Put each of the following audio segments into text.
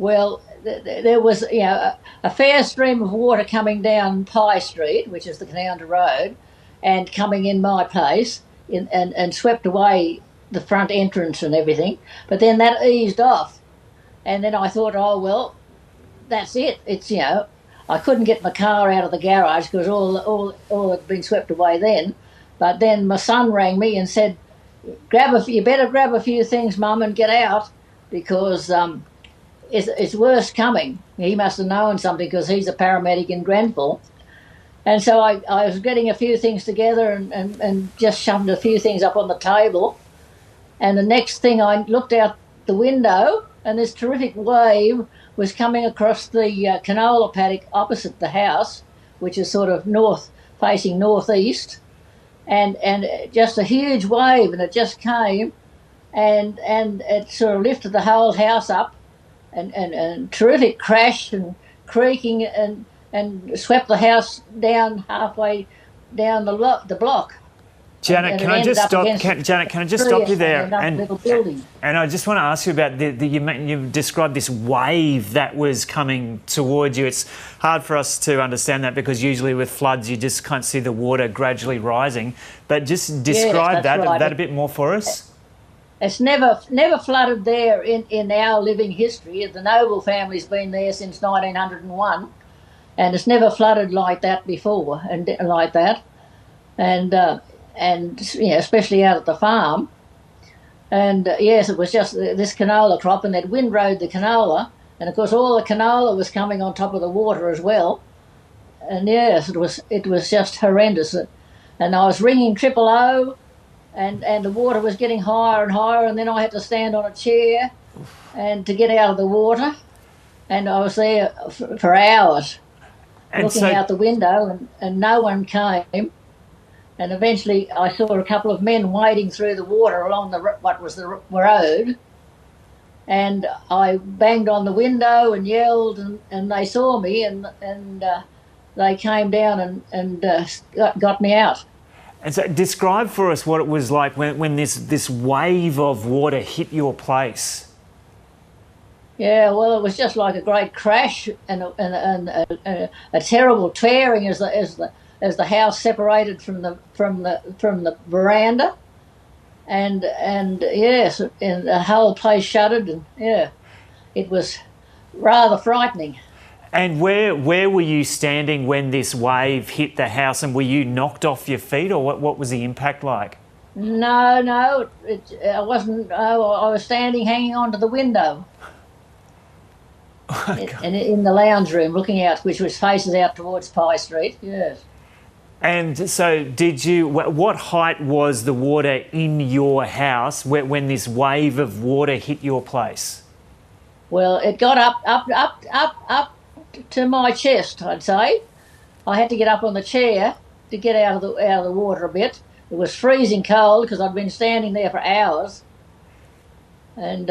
Well, there was, a fair stream of water coming down Pye Street, which is the Canowta Road, and coming in my place, and swept away the front entrance and everything. But then that eased off, and then I thought, oh well, that's it. It's I couldn't get my car out of the garage because all had been swept away then. But then my son rang me and said, you better grab a few things, Mum, and get out because it's worse coming. He must have known something because he's a paramedic in Grenfell. And so I was getting a few things together and just shoved a few things up on the table. And the next thing I looked out the window and this terrific wave was coming across the canola paddock opposite the house, which is sort of facing northeast. And just a huge wave, and it just came and it sort of lifted the whole house up and terrific crash and creaking and swept the house down halfway down the block. Janet, can I just stop you there? And I just want to ask you about you described this wave that was coming towards you. It's hard for us to understand that because usually with floods you just can't see the water gradually rising. But just describe that a bit more for us. It's never flooded there in our living history. The Noble family's been there since 1901, and it's never flooded like that before, and like that, and especially out at the farm. And yes, it was just this canola crop, and they'd windrowed the canola, and of course all the canola was coming on top of the water as well. And yes, it was just horrendous. And I was ringing 000, and the water was getting higher and higher, and then I had to stand on a chair and to get out of the water, and I was there for hours looking out the window, and no one came. And eventually I saw a couple of men wading through the water along what was the road, and I banged on the window and yelled, and they saw me, and they came down and got me out. And so describe for us what it was like when this wave of water hit your place. Yeah, well, it was just like a great crash and a terrible tearing as the house separated from the veranda, and yes, and the whole place shuddered, and yeah, it was rather frightening. And where were you standing when this wave hit the house, and were you knocked off your feet, or what was the impact like? No, I wasn't. I was standing, hanging onto the window, and in the lounge room, looking out, which faces out towards Pye Street. Yes. And so what height was the water in your house when this wave of water hit your place? Well, it got up to my chest, I'd say. I had to get up on the chair to get out of the water a bit. It was freezing cold because I'd been standing there for hours. And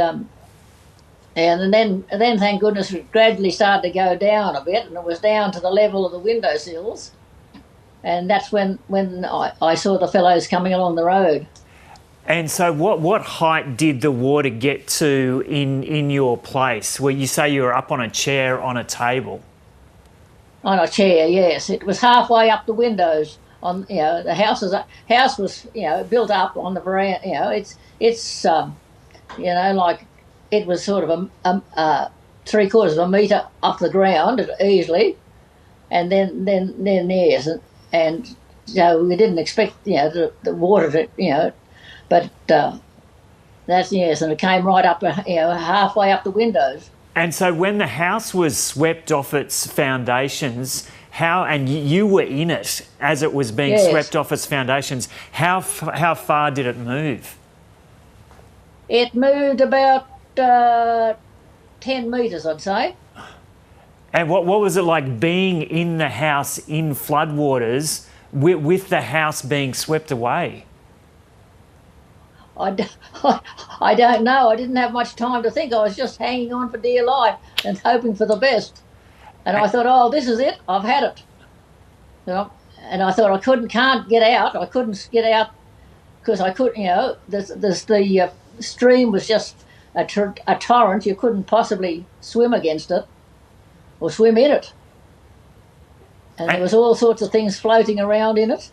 then thank goodness it gradually started to go down a bit, and it was down to the level of the windowsills. And that's when I saw the fellows coming along the road. And so what height did the water get to in your place? Where you say you were up on a chair on a table? On a chair, yes. It was halfway up the windows. The house was built up on the veranda. It's like it was sort of a 3/4 of a metre off the ground easily, and then yes. And we didn't expect the water to but that's yes, and it came right up halfway up the windows. And so when the house was swept off its foundations, and you were in it as it was being swept off its foundations, how far did it move? It moved about 10 metres, I'd say. And what was it like being in the house in floodwaters with the house being swept away? I don't know. I didn't have much time to think. I was just hanging on for dear life and hoping for the best. And I thought, oh, this is it. I've had it. And I thought can't get out. I couldn't get out because I couldn't. The stream was just a torrent. You couldn't possibly swim against it or swim in it. And there was all sorts of things floating around in it.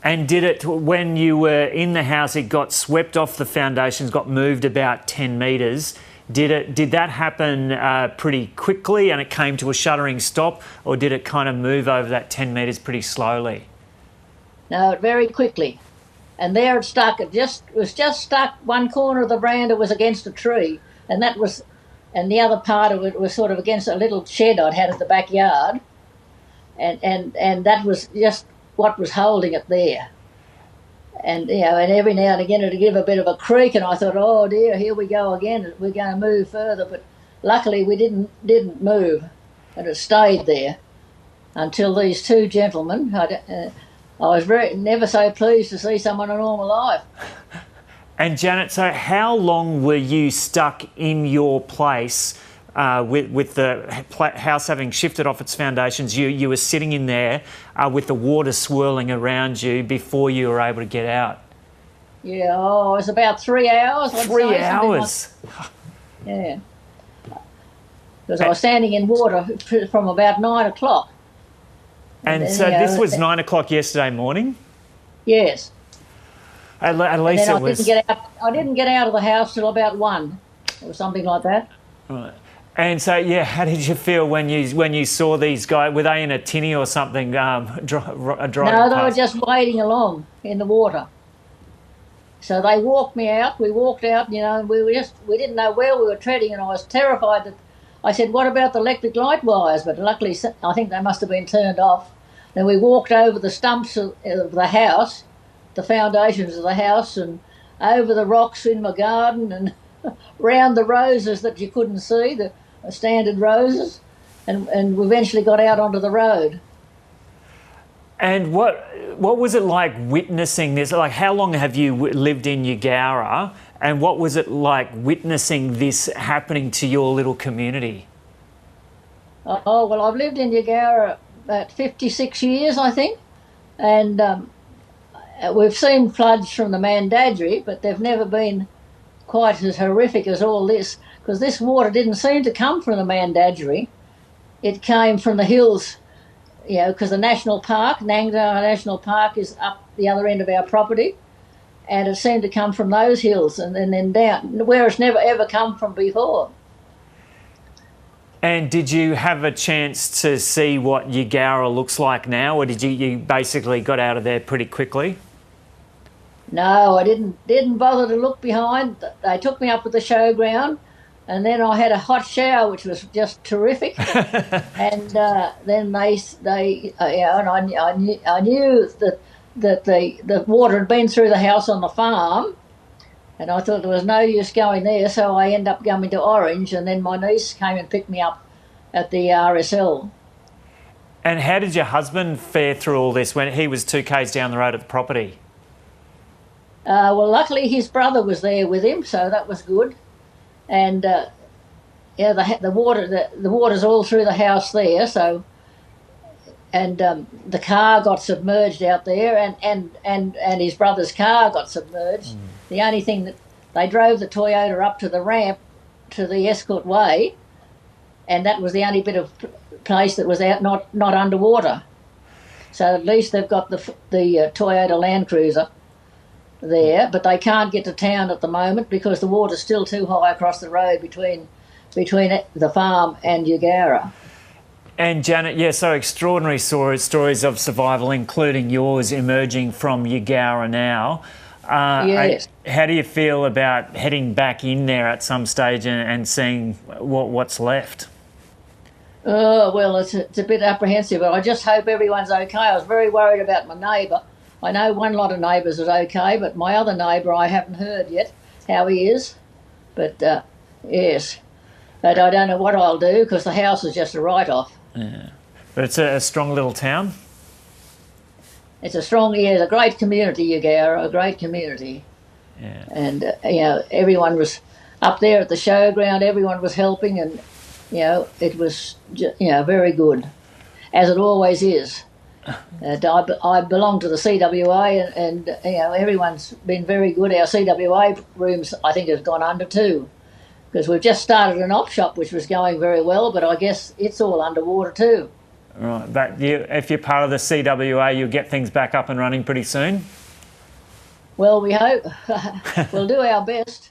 And did it, when you were in the house, it got swept off the foundations, got moved about 10 metres. Did that happen pretty quickly and it came to a shuddering stop, or did it kind of move over that 10 metres pretty slowly? No, very quickly. And there it stuck. It was just stuck. One corner of the veranda was against a tree, and the other part of it was sort of against a little shed I'd had at the backyard, and that was just what was holding it there. And and every now and again it'd give a bit of a creak, and I thought, oh dear, here we go again. We're going to move further, but luckily we didn't move, and it stayed there until these two gentlemen. I was never so pleased to see someone in all my life. And Janet, so how long were you stuck in your place with the house having shifted off its foundations? You were sitting in there with the water swirling around you before you were able to get out? Yeah, it was about 3 hours. 3 hours? Yeah. Because I was standing in water from about 9 o'clock. And so this was 9 o'clock yesterday morning? Yes. At least it was... I didn't get out of the house till about 1 or something like that. Right. And so, yeah, how did you feel when you saw these guys? Were they in a tinny or something driving past? No, they were just wading along in the water. So they walked me out. We walked out, and we didn't know where we were treading, and I was terrified that... I said, what about the electric light wires? But luckily, I think they must have been turned off. Then we walked over the stumps of the house, the foundations of the house, and over the rocks in my garden, and round the roses that you couldn't see, the standard roses, and we eventually got out onto the road. And what was it like witnessing this? Like, how long have you lived in Eugowra, and what was it like witnessing this happening to your little community? Oh, well, I've lived in Eugowra about 56 years, I think, and we've seen floods from the Mandadri, but they've never been quite as horrific as all this, because this water didn't seem to come from the Mandadri. It came from the hills, because the national park, Nangdara National Park, is up the other end of our property, and it seemed to come from those hills and then down, where it's never ever come from before. And did you have a chance to see what Eugowra looks like now, or did you basically got out of there pretty quickly? No, I didn't bother to look behind. They took me up to the showground, and then I had a hot shower, which was just terrific. And then and I knew that the water had been through the house on the farm, and I thought there was no use going there, so I ended up going to Orange, and then my niece came and picked me up at the RSL. And how did your husband fare through all this when he was 2 k's down the road at the property? Well, luckily his brother was there with him, so that was good. And the water's all through the house there. So, and the car got submerged out there, and his brother's car got submerged. The only thing that they drove the Toyota up to the ramp to the Escort Way, and that was the only bit of place that was out not underwater. So at least they've got the Toyota Land Cruiser there, but they can't get to town at the moment because the water's still too high across the road between the farm and Eugowra. And Janet, so extraordinary stories of survival, including yours, emerging from Eugowra now. Yes. How do you feel about heading back in there at some stage and seeing what's left? Oh, well, it's a bit apprehensive, but I just hope everyone's okay. I was very worried about my neighbour. I know one lot of neighbours is okay, but my other neighbour I haven't heard yet how he is. But, yes. But I don't know what I'll do because the house is just a write-off. Yeah. But it's a strong little town? It's it's a great community, Eugowra, a great community. Yeah. And, everyone was up there at the showground, everyone was helping, and, it was, very good, as it always is. I belong to the CWA, and everyone's been very good. Our CWA rooms, I think, have gone under too, because we've just started an op shop which was going very well, but I guess it's all underwater too. Right, but if you're part of the CWA, you'll get things back up and running pretty soon? Well, we hope. We'll do our best.